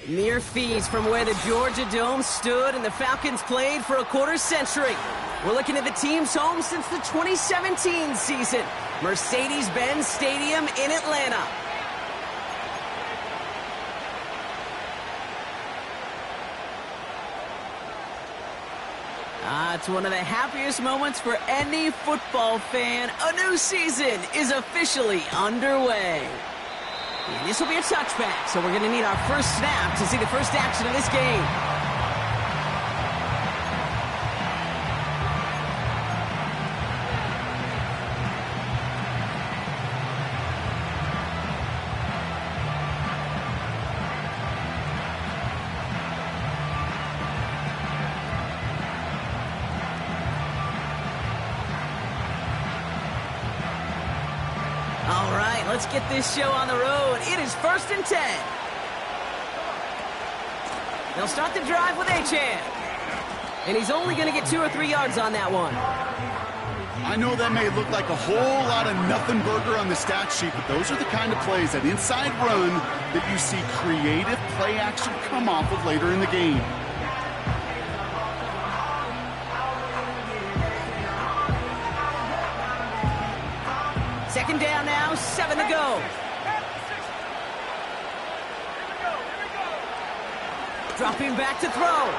Mere feet from where the Georgia Dome stood and the Falcons played for a quarter century. We're looking at the team's home since the 2017 season, Mercedes-Benz Stadium in Atlanta. It's one of the happiest moments for any football fan. A new season is officially underway. And this will be a touchback, so we're going to need our first snap to see the first action of this game. All right, let's get this show on the road. It is 1st and 10. They'll start the drive with Achan. And he's only going to get 2 or 3 yards on that one. I know that may look like a whole lot of nothing burger on the stat sheet, but those are the kind of plays, that inside run, that you see creative play action come off of later in the game. Second down now, 7 to go. Dropping back to throw.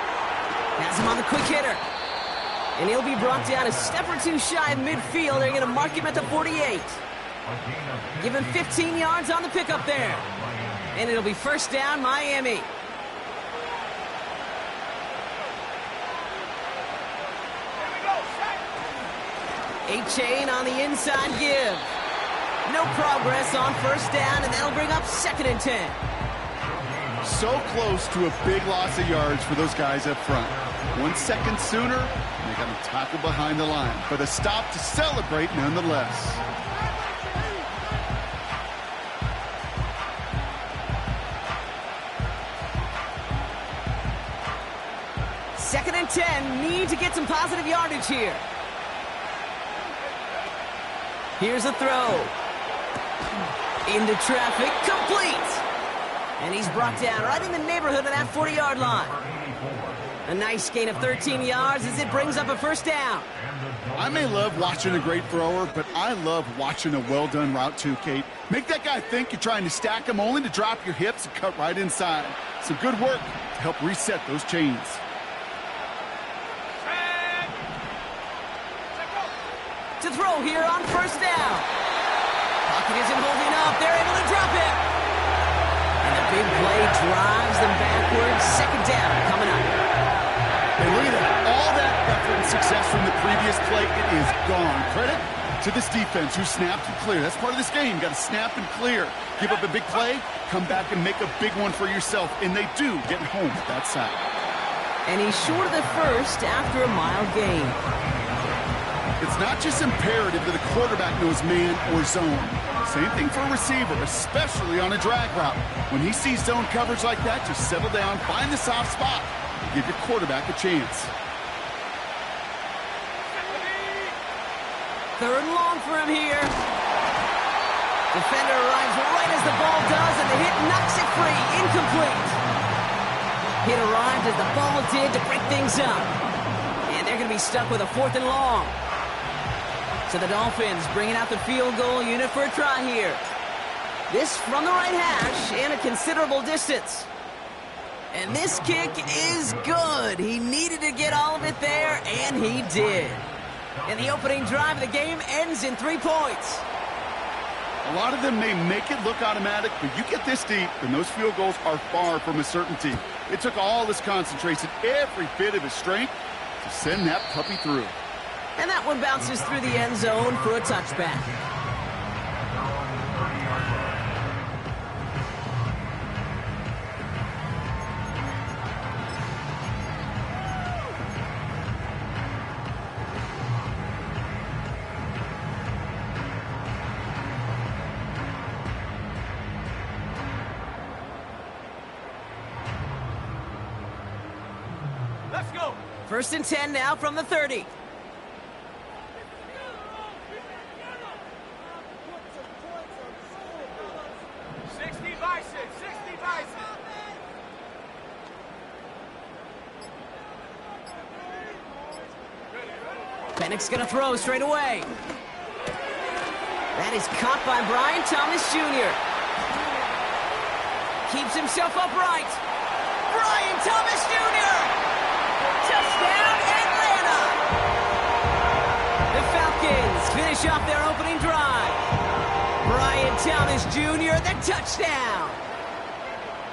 Has him on the quick hitter. And he'll be brought down a step or two shy of midfield. They're going to mark him at the 48. Give him 15 yards on the pickup there. And it'll be first down, Miami. Achan on the inside give. No progress on first down, and that'll bring up 2nd and 10. So close to a big loss of yards for those guys up front. 1 second sooner, and they got to tackle behind the line. But a stop to celebrate nonetheless. Second and 10, need to get some positive yardage here. Here's a throw. Into traffic, complete. And he's brought down right in the neighborhood of that 40-yard line. A nice gain of 13 yards as it brings up a first down. I may love watching a great thrower, but I love watching a well-done route too, Kate. Make that guy think you're trying to stack him, only to drop your hips and cut right inside. Some good work to help reset those chains. To throw here on first down. Pocket isn't holding up. They're able to drop it. And the big play drives them backwards. Second down coming up. And look at that. All that effort and success from the previous play, it is gone. Credit to this defense who snapped and cleared. That's part of this game. You got to snap and clear. Give up a big play, come back and make a big one for yourself. And they do get home at that side. And he's short of the first after a mild gain. It's not just imperative that a quarterback knows man or zone. Same thing for a receiver, especially on a drag route. When he sees zone coverage like that, just settle down, find the soft spot, and give your quarterback a chance. 3rd and long for him here. Defender arrives right as the ball does, and the hit knocks it free. Incomplete. Hit arrived as the ball did to break things up. And they're going to be stuck with a 4th and long. So the Dolphins bringing out the field goal unit for a try here. This from the right hash and a considerable distance. And this kick is good. He needed to get all of it there, and he did. And the opening drive of the game ends in 3 points. A lot of them may make it look automatic, but you get this deep, and those field goals are far from a certainty. It took all his concentration, every bit of his strength, to send that puppy through. And that one bounces through the end zone for a touchback. Let's go. 1st and 10 now from the 30. Pennick's going to throw straight away. That is caught by Brian Thomas Jr. Keeps himself upright. Brian Thomas Jr. Touchdown, Atlanta! The Falcons finish off their opening drive. Brian Thomas Jr., the touchdown.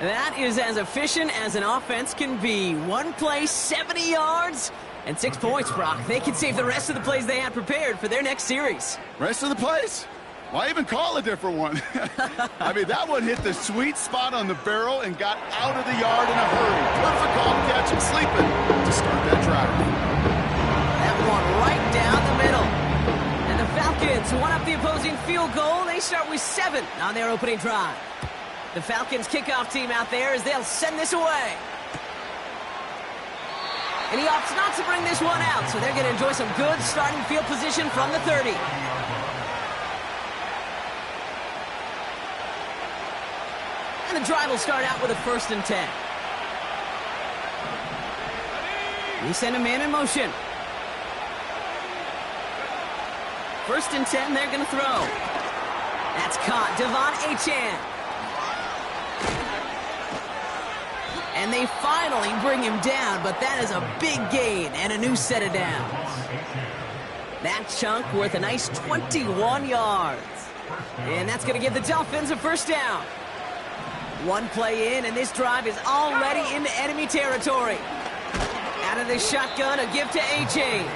That is as efficient as an offense can be. One play, 70 yards, and 6 points, Brock. They can save the rest of the plays they had prepared for their next series. Rest of the plays? Why even call a different one? I mean, that one hit the sweet spot on the barrel and got out of the yard in a hurry. Perfect call to catch him sleeping to start that drive. That one right down the middle. And the Falcons won up the opposing field goal. They start with 7 on their opening drive. The Falcons kickoff team out there as they'll send this away. And he opts not to bring this one out, so they're going to enjoy some good starting field position from the 30. And the drive will start out with a 1st and 10. We send a man in motion. 1st and 10, they're going to throw. That's caught. Devon Achane. And they finally bring him down, but that is a big gain and a new set of downs. That chunk worth a nice 21 yards. And that's going to give the Dolphins a 1st down. One play in, and this drive is already into enemy territory. Out of the shotgun, a give to Achane.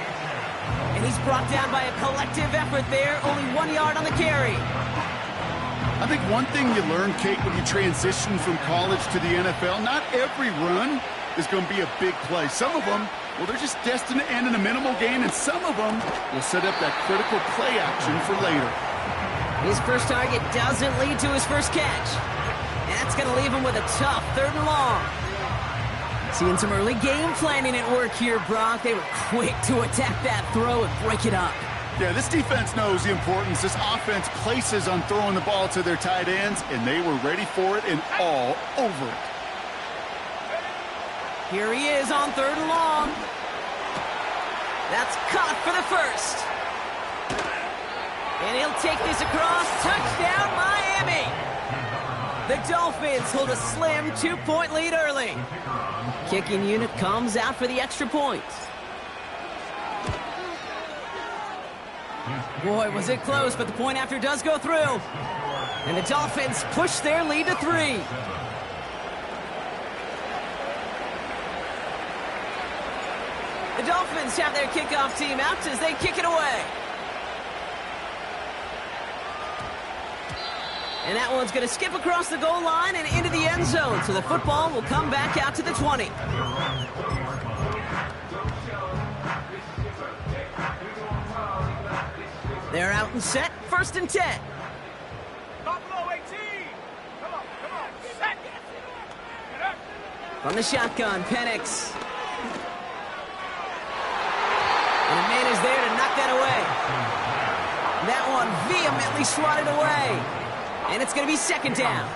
And he's brought down by a collective effort there, only 1 yard on the carry. I think one thing you learn, Kate, when you transition from college to the NFL, not every run is going to be a big play. Some of them, well, they're just destined to end in a minimal gain, and some of them will set up that critical play action for later. His first target doesn't lead to his first catch. And that's going to leave him with a tough 3rd and long. Seeing some early game planning at work here, Brock. They were quick to attack that throw and break it up. Yeah, this defense knows the importance this offense places on throwing the ball to their tight ends, and they were ready for it and all over it. Here he is on 3rd and long. That's caught for the 1st. And he'll take this across. Touchdown, Miami! The Dolphins hold a slim 2-point lead early. Kicking unit comes out for the extra point. Boy, was it close, but the point after does go through. And the Dolphins push their lead to 3. The Dolphins have their kickoff team out as they kick it away. And that one's going to skip across the goal line and into the end zone, so the football will come back out to the 20. They're out and set, 1st and 10. Buffalo 18. Come on, set. From the shotgun, Penix. And a man is there to knock that away. That one vehemently swatted away. And it's going to be 2nd down.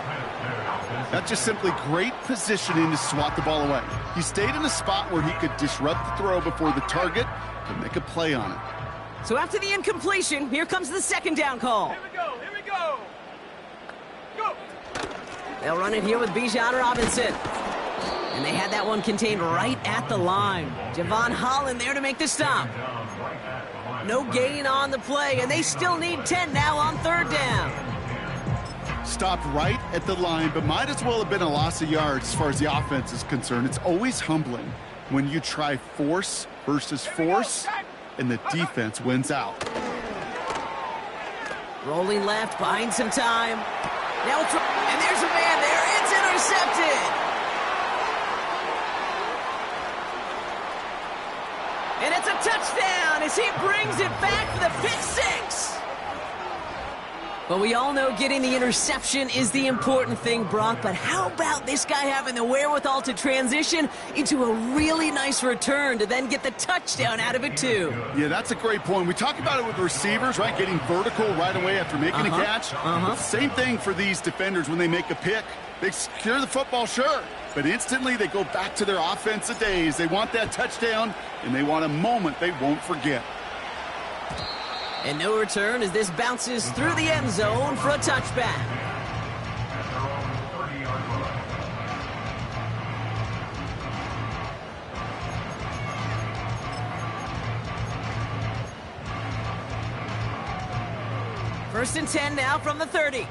That's just simply great positioning to swat the ball away. He stayed in a spot where he could disrupt the throw before the target to make a play on it. So after the incompletion, here comes the 2nd down call. Here we go. Go. They'll run it here with Bijan Robinson. And they had that one contained right at the line. Javon Holland there to make the stop. No gain on the play, and they still need 10 now on 3rd down. Stopped right at the line, but might as well have been a loss of yards as far as the offense is concerned. It's always humbling when you try force versus force, and the defense wins out. Rolling left, buying some time. Now it's, and there's a man there. It's intercepted. And it's a touchdown as he brings it back for the pick six. But we all know getting the interception is the important thing, Brock. But how about this guy having the wherewithal to transition into a really nice return to then get the touchdown out of it, too? Yeah, that's a great point. We talk about it with receivers, right? Getting vertical right away after making a catch. Same thing for these defenders when they make a pick. They secure the football, sure. But instantly they go back to their offensive days. They want that touchdown, and they want a moment they won't forget. And no return as this bounces through the end zone for a touchback. First and 10 now from the 30.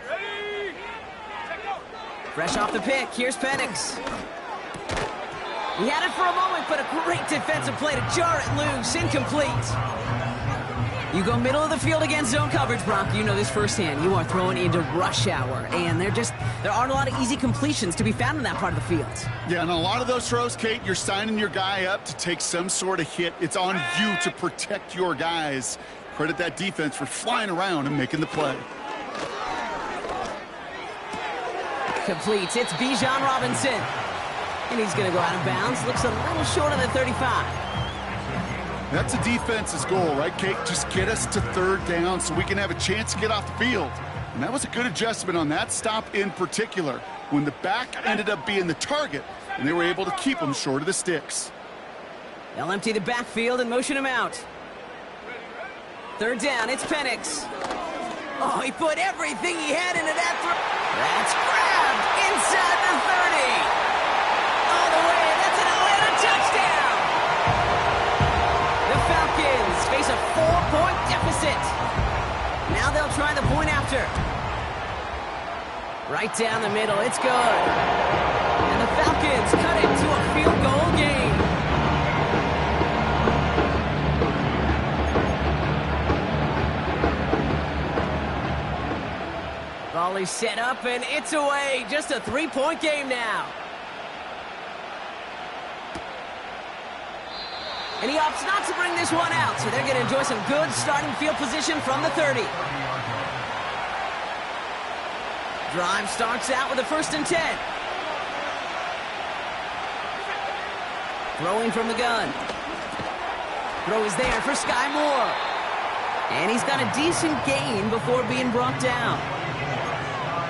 Ready? Check go. Fresh off the pick, here's Penix. He had it for a moment, but a great defensive play to jar it loose. Incomplete. You go middle of the field against zone coverage, Brock. You know this firsthand. You are throwing into rush hour, and there aren't a lot of easy completions to be found in that part of the field. Yeah, and a lot of those throws, Kate, you're signing your guy up to take some sort of hit. It's on you to protect your guys. Credit that defense for flying around and making the play. Completes. It's Bijan Robinson. And he's going to go out of bounds. Looks a little short of the 35. That's a defense's goal, right, Kate? Just get us to third down so we can have a chance to get off the field. And that was a good adjustment on that stop in particular, when the back ended up being the target, and they were able to keep him short of the sticks. They'll empty the backfield and motion him out. Third down, it's Penix. Oh, he put everything he had into that throw. That's grabbed inside the 30. All the way, that's an Atlanta touchdown. The Falcons face a 4-point deficit. Now they'll try the point after. Right down the middle, it's good. And the Falcons cut it to a field goal game. Volley set up, and it's away. Just a 3-point game now. And he opts not to bring this one out, so they're going to enjoy some good starting field position from the 30. Drive starts out with a 1st and 10. Throwing from the gun. Throw is there for Sky Moore. And he's got a decent gain before being brought down.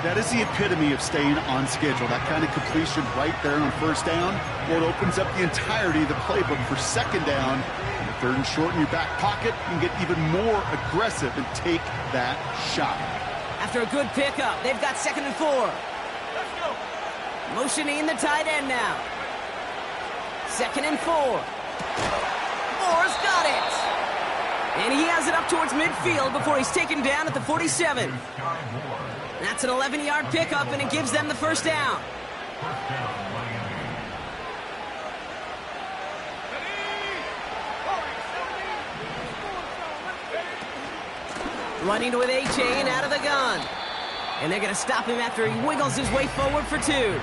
That is the epitome of staying on schedule. That kind of completion right there on first down. Well, it opens up the entirety of the playbook for second down. And third and short in your back pocket, you can get even more aggressive and take that shot. After a good pickup, they've got 2nd and 4. Let's go. Motioning the tight end now. 2nd and 4. Moore's got it. And he has it up towards midfield before he's taken down at the 47. That's an 11-yard pickup, and it gives them the first down. Running with A-Chain out of the gun. And they're going to stop him after he wiggles his way forward for 2.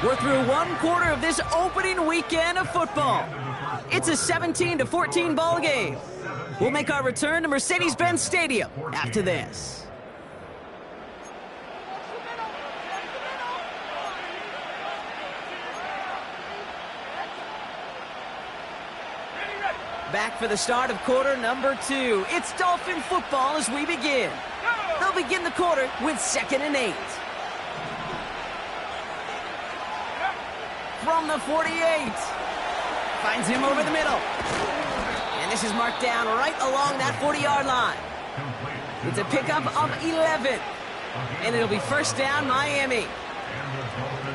We're through 1 quarter of this opening weekend of football. It's a 17-14 ball game. We'll make our return to Mercedes-Benz Stadium after this. Back for the start of quarter number 2. It's Dolphin football as we begin. They'll begin the quarter with 2nd and 8. From the 48. Finds him over the middle. And this is marked down right along that 40-yard line. It's a pickup of 11. And it'll be first down, Miami.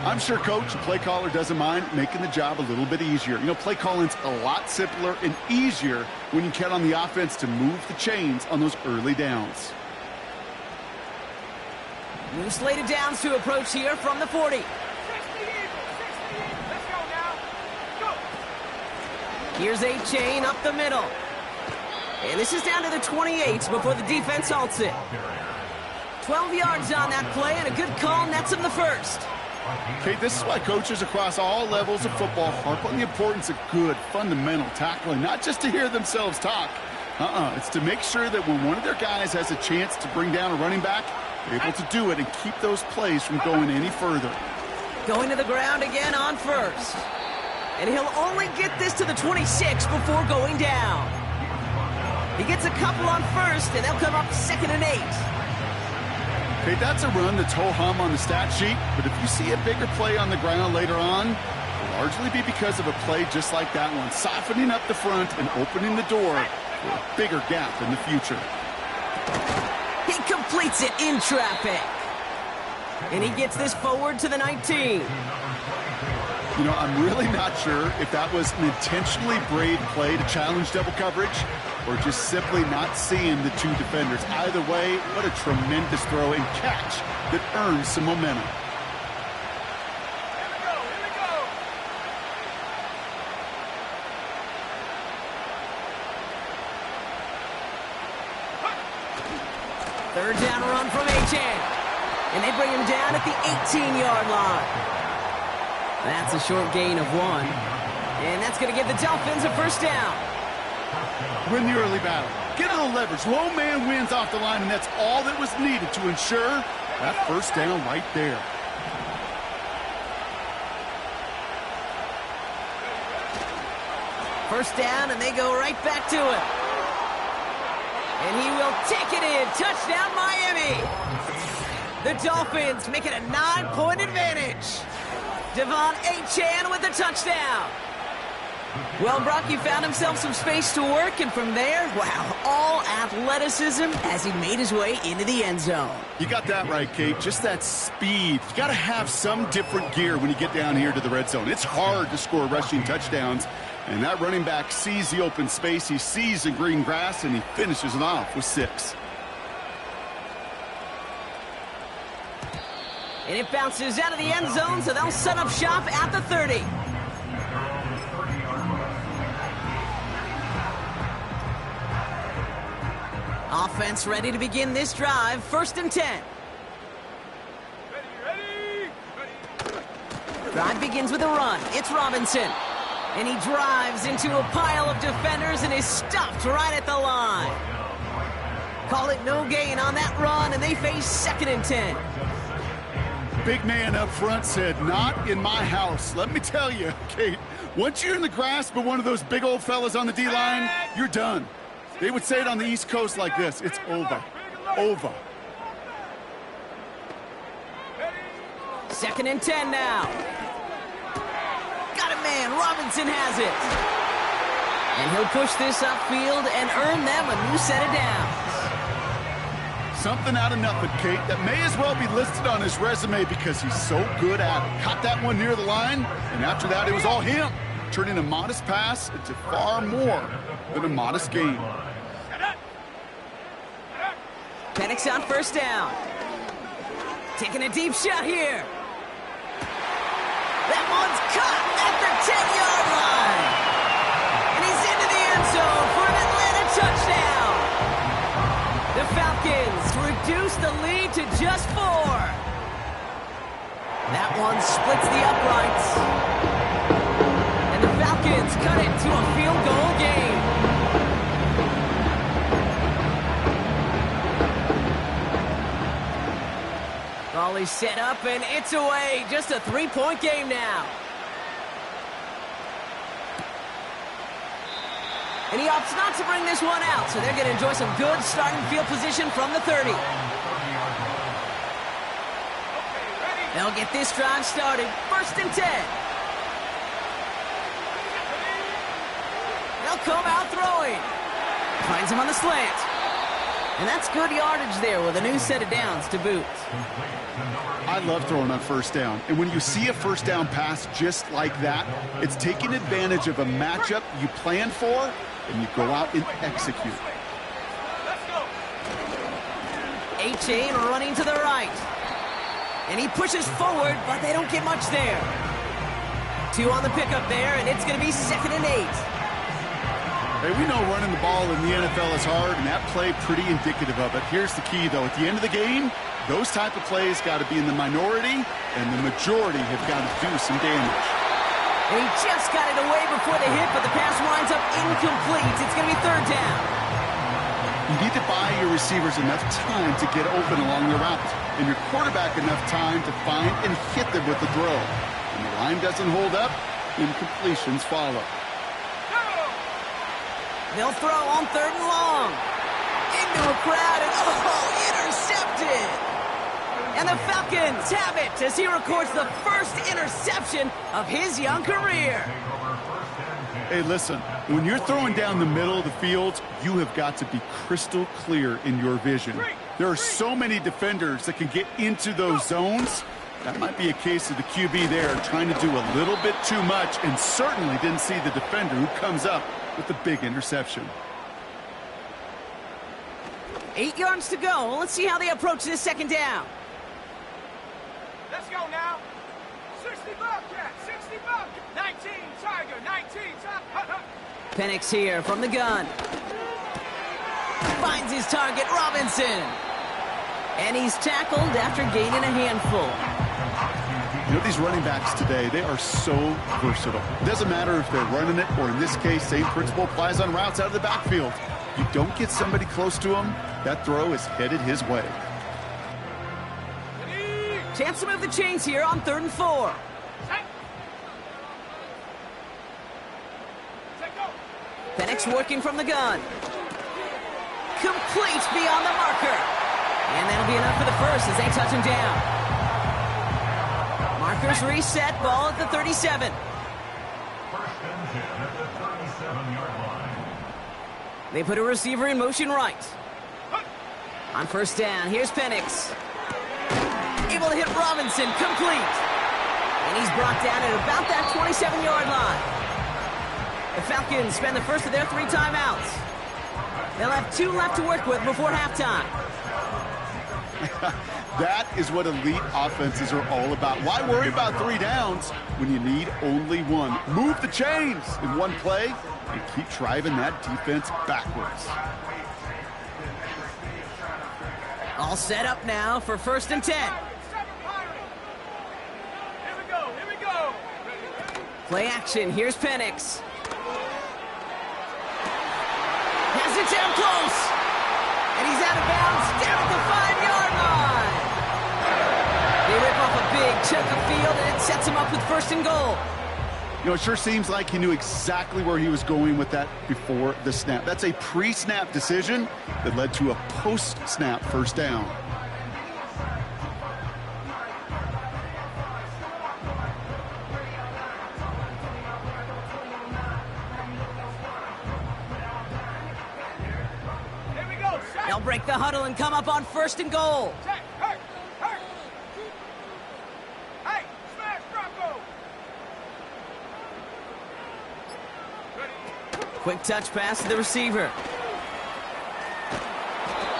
I'm sure Coach, the play caller, doesn't mind making the job a little bit easier. You know, play calling's a lot simpler and easier when you count on the offense to move the chains on those early downs. New slated downs to approach here from the 40. 60 Eagles, 60 Eagles. Let's go now. Go. Here's A-Chain up the middle. And this is down to the 28 before the defense halts it. 12 yards on that play, and a good call nets him the first. Okay, this is why coaches across all levels of football harp on the importance of good, fundamental tackling, not just to hear themselves talk. It's to make sure that when one of their guys has a chance to bring down a running back, they're able to do it and keep those plays from going any further. Going to the ground again on first. And he'll only get this to the 26 before going down. He gets a couple on first, and they'll come up 2nd and 8. Okay, that's a run that's ho-hum on the stat sheet, but if you see a bigger play on the ground later on, it'll largely be because of a play just like that one, softening up the front and opening the door for a bigger gap in the future. He completes it in traffic. And he gets this forward to the 19. You know, I'm really not sure if that was an intentionally brave play to challenge double coverage or just simply not seeing the two defenders. Either way, what a tremendous throw and catch that earns some momentum. Here we go. Third down run from A-Chain. And they bring him down at the 18-yard line. That's a short gain of 1. And that's going to give the Dolphins a first down. Win the early battle. Get a little leverage. Low man wins off the line, and that's all that was needed to ensure that first down right there. First down, and they go right back to it. And he will take it in. Touchdown, Miami. The Dolphins make it a 9-point advantage. Devon A-Chan with the touchdown. Well, Brock, he found himself some space to work, and from there, wow, all athleticism as he made his way into the end zone. You got that right, Kate. Just that speed. You got to have some different gear when you get down here to the red zone. It's hard to score rushing touchdowns, and that running back sees the open space, he sees the green grass, and he finishes it off with 6. And it bounces out of the end zone, so they'll set up shop at the 30. Offense ready to begin this drive. 1st and 10. Ready. Drive begins with a run. It's Robinson. And he drives into a pile of defenders and is stopped right at the line. Call it no gain on that run, and they face 2nd and 10. Big man up front said, not in my house. Let me tell you, Kate, once you're in the grasp of one of those big old fellas on the D-line, you're done. They would say it on the East Coast like this. It's over. Over. 2nd and 10 now. Got it, man. Robinson has it. And he'll push this upfield and earn them a new set of downs. Something out of nothing, Kate, that may as well be listed on his resume because he's so good at it. Caught that one near the line, and after that, it was all him, turning a modest pass into far more than a modest gain. Penix on first down. Taking a deep shot here. That one's caught at the 10-yard line. And he's into the end zone for an Atlanta touchdown. The Falcons reduce the lead to just 4. That one splits the uprights. And the Falcons cut it to a field goal game. Raleigh set up, and it's away. Just a 3-point game now. And he opts not to bring this one out, so they're going to enjoy some good starting field position from the 30. They'll get this drive started. 1st and 10. They'll come out throwing. Finds him on the slant. And that's good yardage there with a new set of downs to boot. I love throwing on first down. And when you see a first down pass just like that, it's taking advantage of a matchup you planned for, and you go out and execute. Let's go. A-Chain running to the right. And he pushes forward, but they don't get much there. 2 on the pickup there, and it's going to be 2nd and 8. Hey, we know running the ball in the NFL is hard, and that play pretty indicative of it. Here's the key, though. At the end of the game, those type of plays got to be in the minority, and the majority have got to do some damage. And he just got it away before the hit, but the pass winds up incomplete. It's going to be 3rd down. You need to buy your receivers enough time to get open along the route, and your quarterback enough time to find and hit them with the throw. When the line doesn't hold up, incompletions follow. They'll throw on 3rd and long. Into a crowd, and intercepted! And the Falcons have it as he records the first interception of his young career. Hey, listen, when you're throwing down the middle of the field, you have got to be crystal clear in your vision. There are so many defenders that can get into those zones. That might be a case of the QB there trying to do a little bit too much and certainly didn't see the defender who comes up with the big interception. 8 yards to go. Let's see how they approach this 2nd down. Let's go now. 60 Bobcat, 60 Bobcat. 19 Tiger, 19 Tiger. Penix here from the gun. Finds his target, Robinson. And he's tackled after gaining a handful. You know, these running backs today, they are so versatile. It doesn't matter if they're running it, or in this case, same principle applies on routes out of the backfield. You don't get somebody close to him, that throw is headed his way. Chance to move the chains here on 3rd and 4. Penix working from the gun. Complete beyond the marker. And that'll be enough for the first as they touch him down. Markers reset, ball at the 37. They put a receiver in motion right. On 1st down, here's Penix. Able to hit Robinson, complete. And he's brought down at about that 27-yard line. The Falcons spend the first of their 3 timeouts. They'll have 2 left to work with before halftime. That is what elite offenses are all about. Why worry about 3 downs when you need only 1? Move the chains in one play and keep driving that defense backwards. All set up now for 1st and 10. Here we go, here we go. Play action, here's Penix. Has it down close. And he's out of bounds, down at the 5-yard line. They rip off a big chunk of field, and it sets him up with 1st and goal. You know, it sure seems like he knew exactly where he was going with that before the snap. That's a pre-snap decision that led to a post-snap 1st down. Here we go. They'll break the huddle and come up on 1st and goal. Hey, smash Bronco. Quick touch pass to the receiver.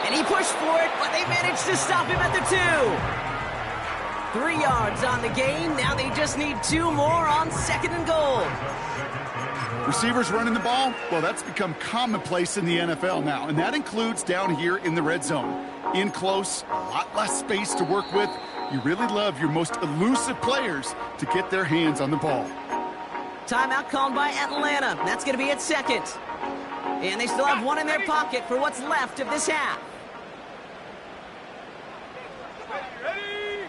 And he pushed for it, but they managed to stop him at the 2. 3 yards on the game. Now they just need 2 more on 2nd and goal. Receivers running the ball, well, that's become commonplace in the NFL now, and that includes down here in the red zone. In close, a lot less space to work with. You really love your most elusive players to get their hands on the ball. Timeout called by Atlanta. That's going to be at 2nd. And they still have 1 in their pocket for what's left of this half. Ready?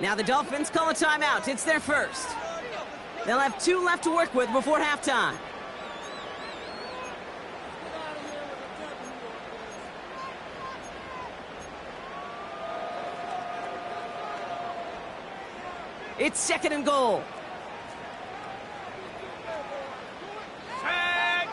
Now the Dolphins call a timeout. It's their first. They'll have 2 left to work with before halftime. It's 2nd and goal. Tag.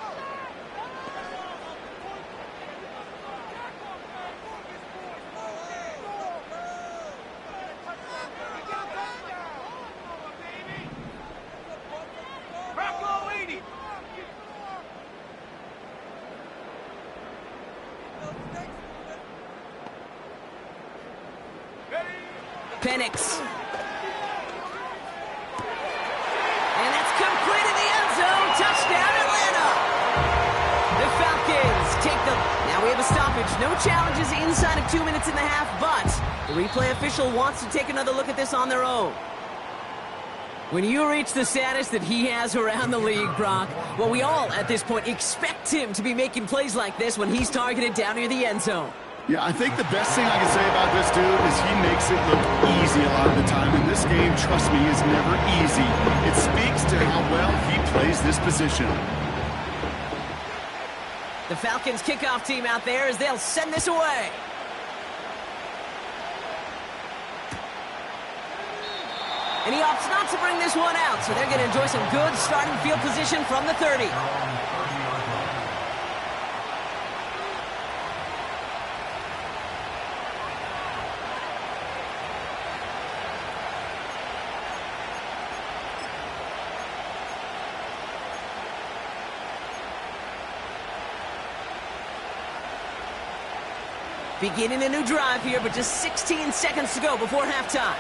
Bronco 80. Ready? Penix. And that's complete in the end zone. Touchdown, Atlanta. The Falcons take the... Now we have a stoppage. No challenges inside of 2 minutes and a half, but the replay official wants to take another look at this on their own. When you reach the status that he has around the league, Brock, well, we all, at this point, expect him to be making plays like this when he's targeted down near the end zone. Yeah, I think the best thing I can say about this dude is he makes it look easy a lot of the time. And this game, trust me, is never easy. It speaks to how well he plays this position. The Falcons kickoff team out there as they'll send this away. And he opts not to bring this one out, so they're going to enjoy some good starting field position from the 30. Beginning a new drive here, but just 16 seconds to go before halftime.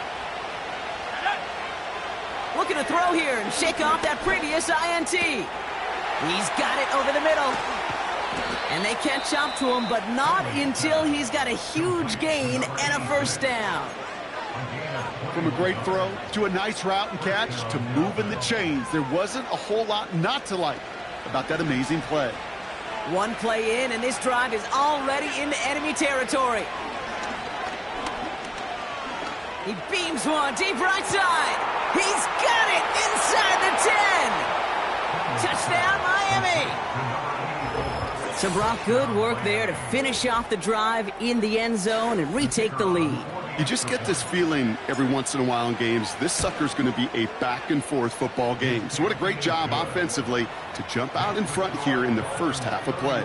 Looking to throw here and shake off that previous INT. He's got it over the middle. And they catch up to him, but not until he's got a huge gain and a first down. From a great throw to a nice route and catch to moving the chains, there wasn't a whole lot not to like about that amazing play. One play in, and this drive is already into enemy territory. He beams one deep right side. He's got it inside the 10. Touchdown, Miami. So, Brock, good work there to finish off the drive in the end zone and retake the lead. You just get this feeling every once in a while in games, this sucker's going to be a back-and-forth football game. So what a great job offensively to jump out in front here in the first half of play.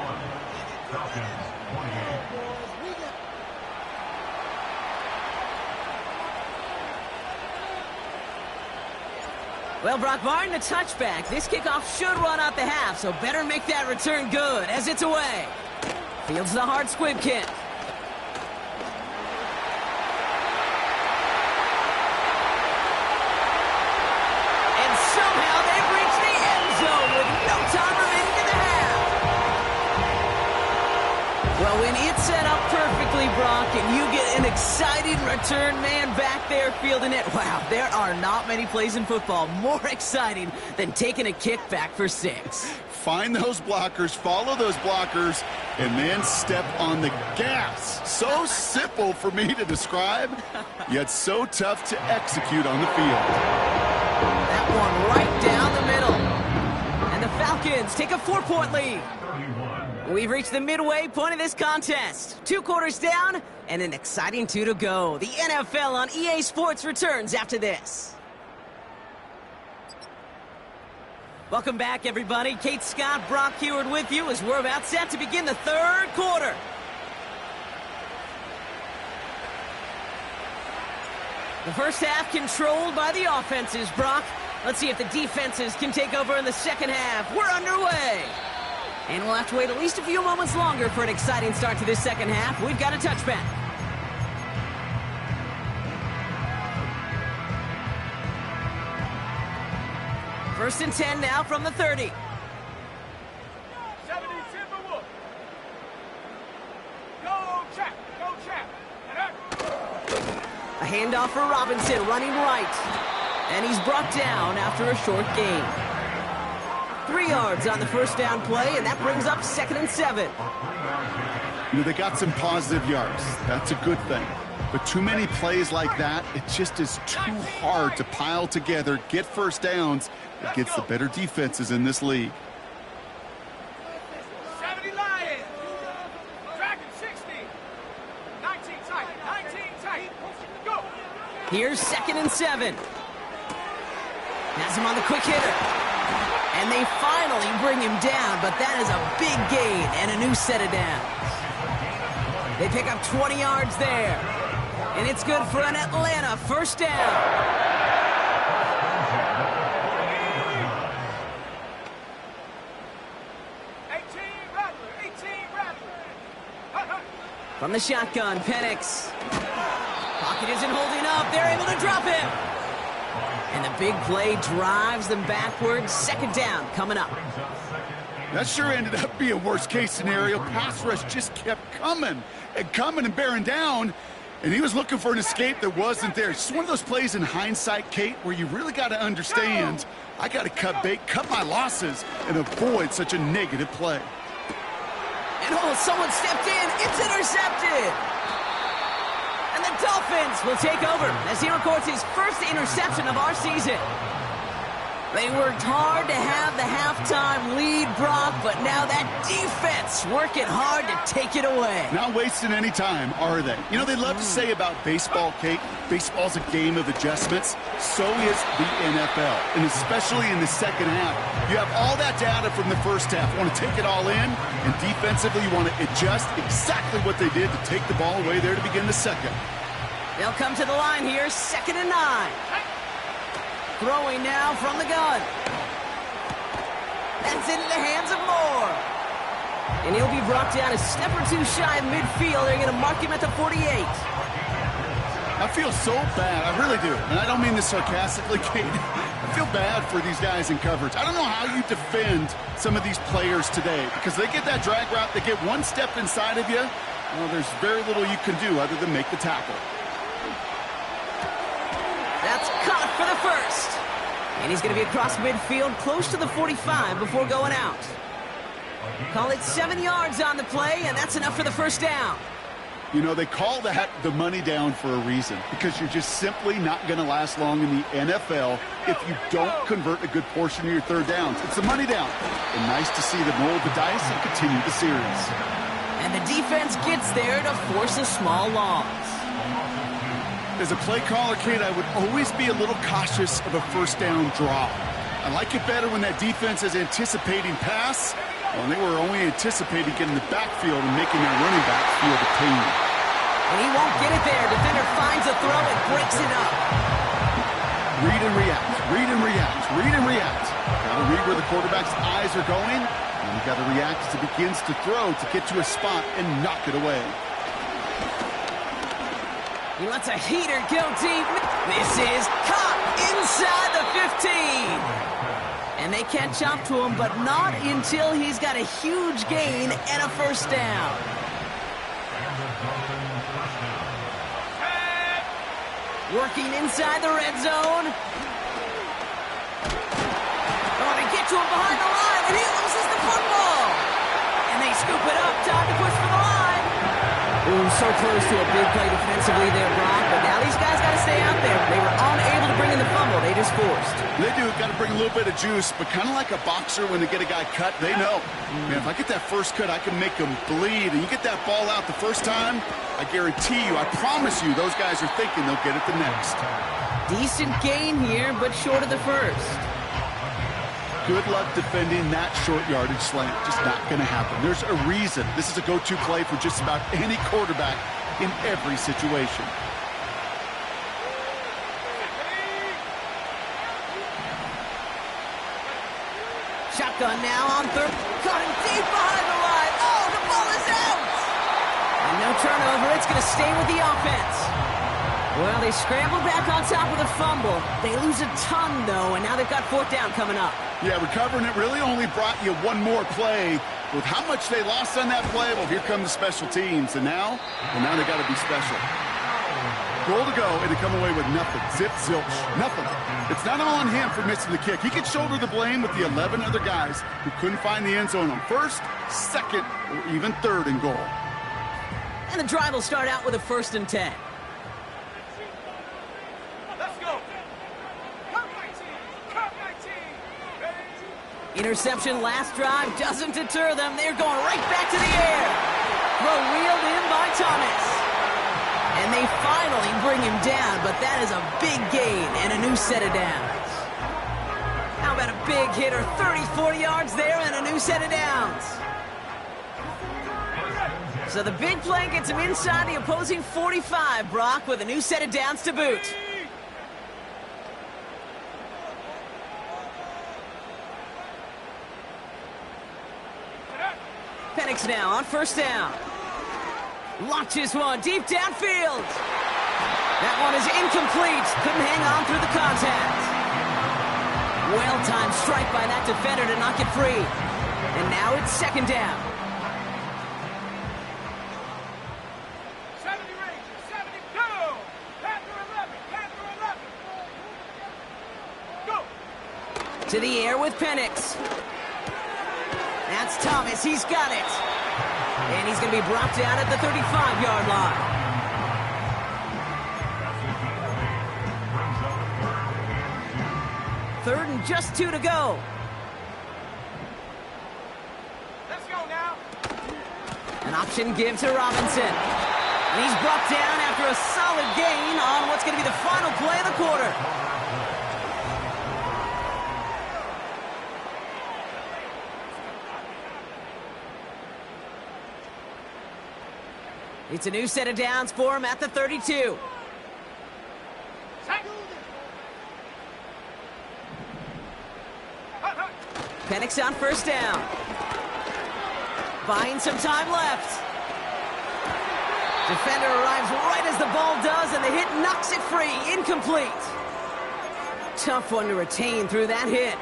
Well, Brock, barring the touchback, this kickoff should run out the half, so better make that return good as it's away. Fields the hard squib kick. And somehow they've reached the end zone with no time remaining in the half. Well, when it's set up perfectly, Brock, and you get an exciting return man back there fielding it, wow, there are not many plays in football more exciting than taking a kick back for 6. Find those blockers, follow those blockers, and then step on the gas. So simple for me to describe, yet so tough to execute on the field. That one right down the middle. And the Falcons take a 4-point lead. We've reached the midway point of this contest. 2 quarters down and an exciting 2 to go. The NFL on EA Sports returns after this. Welcome back, everybody. Kate Scott, Brock Heward with you as we're about set to begin the 3rd quarter. The first half controlled by the offenses, Brock. Let's see if the defenses can take over in the second half. We're underway. And we'll have to wait at least a few moments longer for an exciting start to this second half. We've got a touchback. First and 10 now from the 30. 70 Timberwolves. Go, Chap. Go, Chap. A handoff for Robinson, running right. And he's brought down after a short gain. 3 yards on the first down play, and that brings up 2nd and 7. You know, they got some positive yards. That's a good thing. But too many plays like that, it just is too hard to pile together, get first downs against the better defenses in this league. 70 Lions. Dragon 60. 19 tight. 19 tight. Go. Here's 2nd and 7. Has him on the quick hitter. And they finally bring him down, but that is a big gain and a new set of downs. They pick up 20 yards there. And it's good for an Atlanta first down. From the shotgun, Penix. Pocket isn't holding up. They're able to drop him. And the big play drives them backwards. Second down coming up. That sure ended up being worst-case scenario. Pass rush just kept coming and bearing down, and he was looking for an escape that wasn't there. It's just one of those plays in hindsight, Kate, where you really got to understand, I got to cut bait, cut my losses, and avoid such a negative play. And someone stepped in. It's intercepted. And the Dolphins will take over as he records his first interception of our season. They worked hard to have the halftime lead, Brock, but now that defense working hard to take it away. Not wasting any time, are they? You know, they love to say about baseball, Kate, baseball's a game of adjustments. So is the NFL, and especially in the second half. You have all that data from the first half. You want to take it all in, and defensively you want to adjust exactly what they did to take the ball away there to begin the second. They'll come to the line here, 2nd and 9. Throwing now from the gun. That's into the hands of Moore. And he'll be brought down a step or two shy of midfield. They're going to mark him at the 48. I feel so bad. I really do. And I don't mean this sarcastically, Kate. I feel bad for these guys in coverage. I don't know how you defend some of these players today because they get that drag route. They get one step inside of you. Well, there's very little you can do other than make the tackle. That's caught for the first. And he's going to be across midfield, close to the 45 before going out. Call it 7 yards on the play, and that's enough for the first down. You know, they call that the money down for a reason, because you're just simply not going to last long in the NFL if you don't convert a good portion of your third downs. It's the money down. And nice to see them roll the dice and continue the series. And the defense gets there to force a small loss. As a play caller, Kate, I would always be a little cautious of a first down draw. I like it better when that defense is anticipating pass. Well, and they were only anticipating getting the backfield and making their running back feel the pain. And he won't get it there. Defender finds a throw and breaks it up. Read and react, read and react, read and react. Got to read where the quarterback's eyes are going, and you got to react as it begins to throw to get to a spot and knock it away. He lets a heater go deep. This is caught inside the 15. And they catch up to him, but not until he's got a huge gain and a first down. Working inside the red zone. Oh, they get to him behind the line, and he loses the football. And they scoop it up. Time to push for the line. Ooh, so close to a big play defensively there, Brock. But now these guys got to stay out there. They were unable to bring in the fumble. They just forced. They do. Got to bring a little bit of juice, but kind of like a boxer when they get a guy cut, they know. Man, if I get that first cut, I can make them bleed. And you get that ball out the first time, I guarantee you, I promise you, those guys are thinking they'll get it the next. Decent gain here, but short of the first. Good luck defending that short yardage slant. Just not going to happen. There's a reason. This is a go-to play for just about any quarterback in every situation. Shotgun now on third. Caught him deep behind the line. Oh, the ball is out. And no turnover. It's going to stay with the offense. Well, they scramble back on top of the fumble. They lose a ton, though, and now they've got fourth down coming up. Yeah, recovering it really only brought you one more play. With how much they lost on that play, well, here come the special teams. And now they got to be special. Goal to go, and to come away with nothing. Zip, zilch, nothing. It's not all on him for missing the kick. He could shoulder the blame with the 11 other guys who couldn't find the end zone on first, second, or even third and goal. And the drive will start out with a 1st and 10. Interception last drive doesn't deter them. They're going right back to the air. Throw reeled in by Thomas. And they finally bring him down, but that is a big gain and a new set of downs. How about a big hitter, 30, 40 yards there and a new set of downs. So the big play gets him inside the opposing 45, Brock, with a new set of downs to boot. Penix now on 1st down. Launches one deep downfield. That one is incomplete. Couldn't hang on through the contact. Well-timed strike by that defender to knock it free. And now it's second down. 70 Rangers, 70, go! Panther 11, Panther 11. Go! To the air with Penix. That's Thomas. He's got it. And he's going to be brought down at the 35-yard line. Third and just 2 to go. Let's go now. An option give to Robinson. And he's brought down after a solid gain on what's going to be the final play of the quarter. It's a new set of downs for him at the 32. Penix on first down. Buying some time left. Defender arrives right as the ball does, and the hit knocks it free. Incomplete. Tough one to retain through that hit.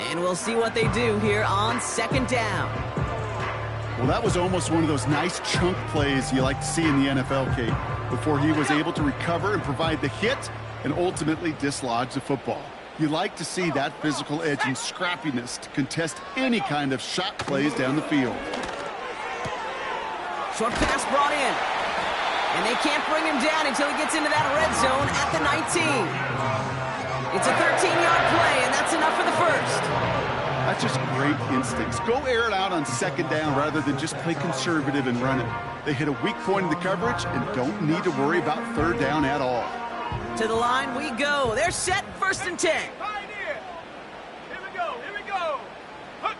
And we'll see what they do here on second down. Well, that was almost one of those nice chunk plays you like to see in the NFL, Kate, before he was able to recover and provide the hit and ultimately dislodge the football. You like to see that physical edge and scrappiness to contest any kind of shot plays down the field. Short pass brought in. And they can't bring him down until he gets into that red zone at the 19. It's a 13-yard play, and that's enough for the first. That's just great instincts. Go air it out on second down rather than just play conservative and run it. They hit a weak point in the coverage and don't need to worry about third down at all. To the line we go. They're set, first and 10. Pioneer. Here we go, here we go. Hook.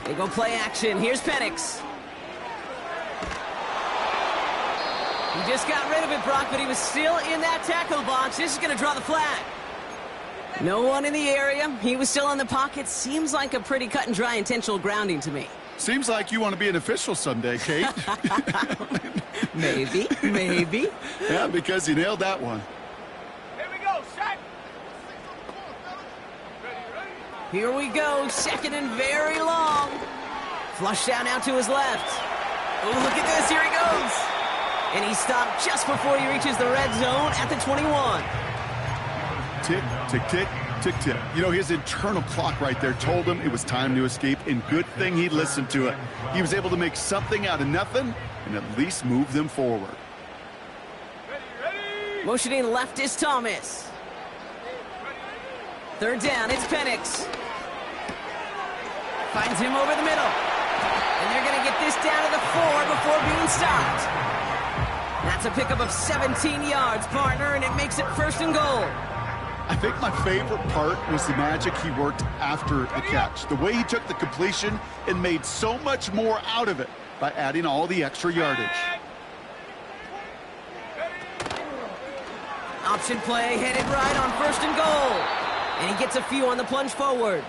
They go play action. Here's Penix. He just got rid of it, Brock, but he was still in that tackle box. This is going to draw the flag. No one in the area. He was still in the pocket. Seems like a pretty cut and dry intentional grounding to me. Seems like you want to be an official someday, Kate. Maybe, maybe. Yeah, because you nailed that one. Here we go, set. Ready, ready. Here we go, second and very long. Flush down out to his left. Oh, look at this, here he goes. And he stopped just before he reaches the red zone at the 21. Tick, tick, tick, tick, tick. You know, his internal clock right there told him it was time to escape, and good thing he listened to it. He was able to make something out of nothing and at least move them forward. Ready, ready. Motioning left is Thomas. Third down, it's Penix. Finds him over the middle. And they're going to get this down to the 4 before being stopped. That's a pickup of 17 yards, partner, and it makes it first and goal. I think my favorite part was the magic he worked after the catch. The way he took the completion and made so much more out of it by adding all the extra yardage. Option play headed right on first and goal. And he gets a few on the plunge forward.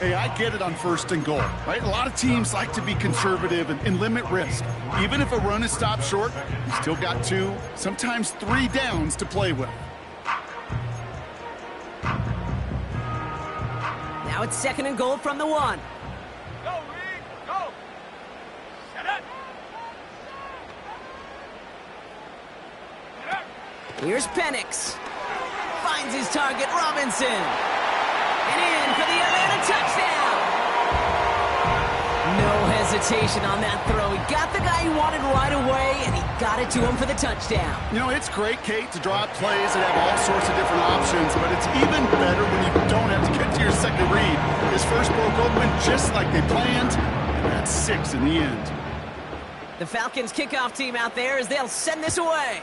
Hey, I get it on first and goal, right? A lot of teams like to be conservative and limit risk. Even if a run is stopped short, you still got 2, sometimes 3 downs to play with. Now it's second and goal from the 1. Go, Reed, go. Set up. Set up. Here's Penix. Finds his target, Robinson. And in for the Atlanta touchdown. No hesitation on that throw. He got the guy he wanted right away, and he got it to him for the touchdown. You know, it's great, Kate, to draw up plays and have all sorts of different options, but it's even better when you don't have to get to your second read. His first broke open just like they planned, and that's 6 in the end. The Falcons kickoff team out there as they'll send this away.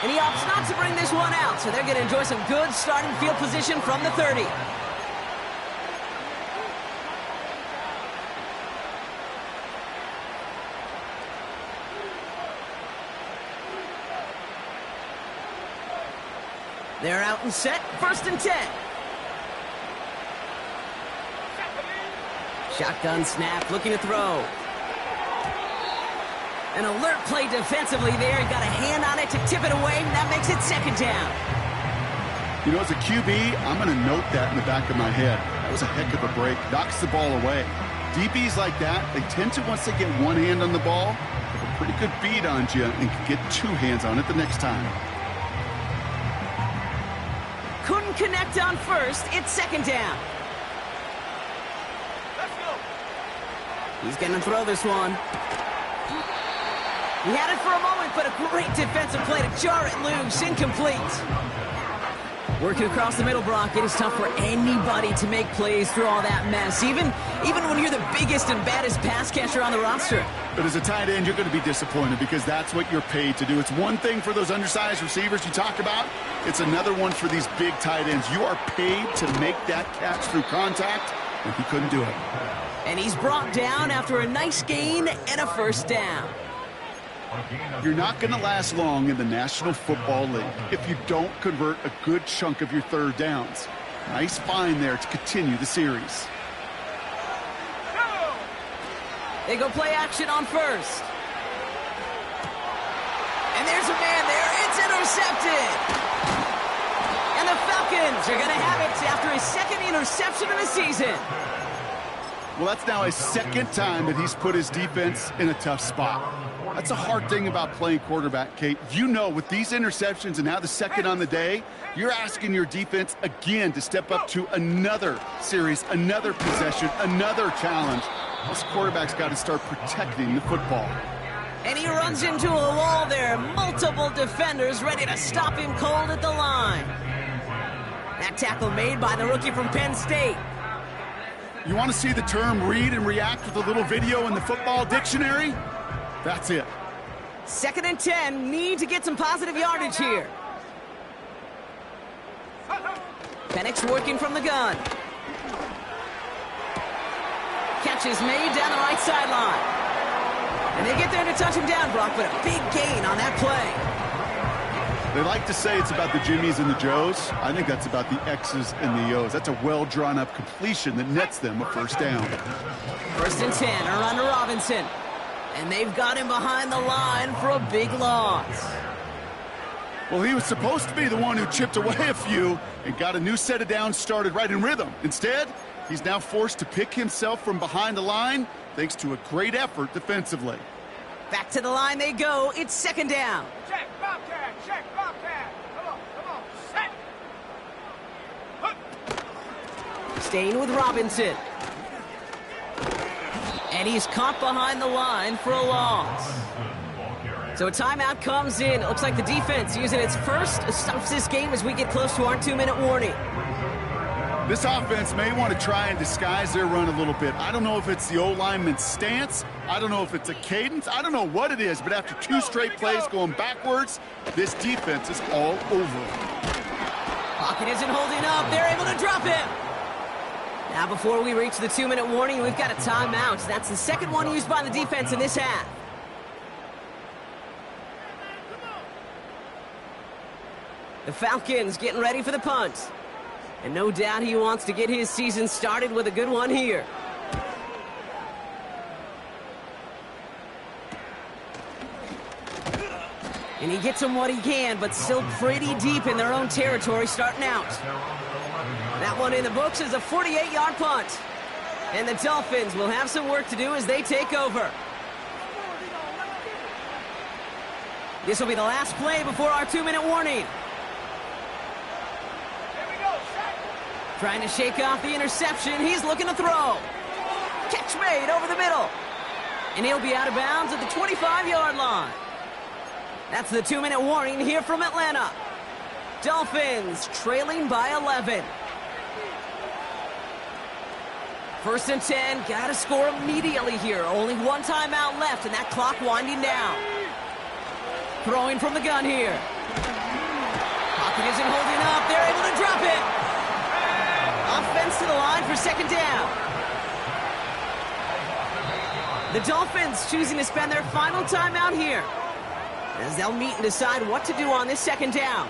And he opts not to bring this one out, so they're going to enjoy some good starting field position from the 30. They're out and set, first and 10. Shotgun snap, looking to throw. An alert play defensively there. He got a hand on it to tip it away, and that makes it second down. You know, as a QB, I'm going to note that in the back of my head. That was a heck of a break. Knocks the ball away. DBs like that, they tend to, once they get one hand on the ball, have a pretty good beat on you and can get two hands on it the next time. Couldn't connect on first. It's second down. Let's go. He's going to throw this one. He had it for a moment, but a great defensive play to jar it loose. Incomplete. Working across the middle, Brock, it is tough for anybody to make plays through all that mess, even when you're the biggest and baddest pass catcher on the roster. But as a tight end, you're going to be disappointed because that's what you're paid to do. It's one thing for those undersized receivers you talk about. It's another one for these big tight ends. You are paid to make that catch through contact, and he couldn't do it. And he's brought down after a nice gain and a first down. You're not going to last long in the National Football League if you don't convert a good chunk of your third downs. Nice find there to continue the series. They go play action on first. And there's a man there. It's intercepted. And the Falcons are going to have it after his second interception of the season. Well, that's now his second time that he's put his defense in a tough spot. That's a hard thing about playing quarterback, Kate. You know, with these interceptions and now the second on the day, you're asking your defense again to step up to another series, another possession, another challenge. This quarterback's got to start protecting the football. And he runs into a wall there. Multiple defenders ready to stop him cold at the line. That tackle made by the rookie from Penn State. You want to see the term read and react with a little video in the football dictionary? That's it. 2nd and 10. Need to get some positive yardage here. Penix working from the gun. Catch is made down the right sideline. And they get there to touch him down, Brock, but a big gain on that play. They like to say it's about the Jimmies and the Joes. I think that's about the X's and the O's. That's a well-drawn-up completion that nets them a first down. 1st and 10, around to Robinson. And they've got him behind the line for a big loss. Well, he was supposed to be the one who chipped away a few and got a new set of downs started right in rhythm. Instead, he's now forced to pick himself from behind the line thanks to a great effort defensively. Back to the line they go. It's 2nd down. Check, Bobcat. Check, Bobcat. Come on, set. Staying with Robinson. And he's caught behind the line for a loss. So a timeout comes in. It looks like the defense using its first stops this game as we get close to our 2-minute warning. This offense may want to try and disguise their run a little bit. I don't know if it's the O-lineman's stance. I don't know if it's a cadence. I don't know what it is, but after 2 straight plays going backwards, this defense is all over. Pocket isn't holding up. They're able to drop him. Now, before we reach the 2-minute warning, we've got a timeout. That's the second one used by the defense in this half. The Falcons getting ready for the punt. And no doubt he wants to get his season started with a good one here. And he gets him what he can, but still pretty deep in their own territory starting out. That one in the books is a 48-yard punt. And the Dolphins will have some work to do as they take over. This will be the last play before our 2-minute warning. Trying to shake off the interception. He's looking to throw. Catch made over the middle. And he'll be out of bounds at the 25-yard line. That's the 2-minute warning here from Atlanta. Dolphins trailing by 11. 1st and 10. Got to score immediately here. Only one timeout left, and that clock winding down. Throwing from the gun here. Pocket isn't holding up. They're able to drop it. Offense to the line for 2nd down. The Dolphins choosing to spend their final timeout here as they'll meet and decide what to do on this 2nd down.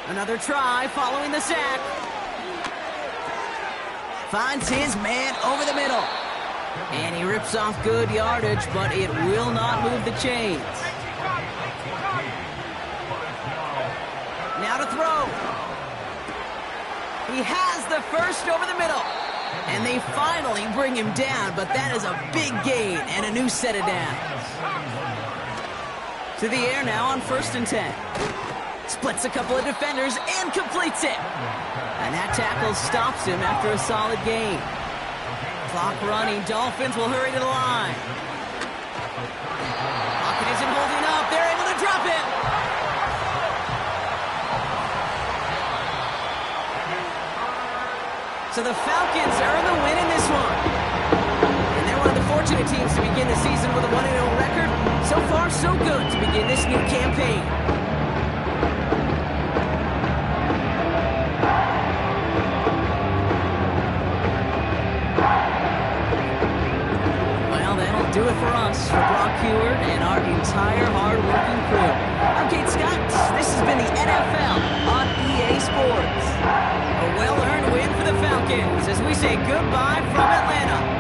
Another try following the sack. Finds his man over the middle. And he rips off good yardage, but it will not move the chains. Now to throw. He has the first over the middle. And they finally bring him down, but that is a big gain and a new set of downs. To the air now on 1st and 10. Splits a couple of defenders and completes it. And that tackle stops him after a solid gain. Clock running. Dolphins will hurry to the line. Pocket isn't holding up. They're able to drop it. So the Falcons earn the win in this one. And they're one of the fortunate teams to begin the season with a 1-0 record. So far, so good to begin this new campaign. Well, that'll do it for us, for Brock Heward and our entire hard-working crew. I'm Kate Scott. This has been the NFL on EA Sports. A well-earned win for the Falcons as we say goodbye from Atlanta.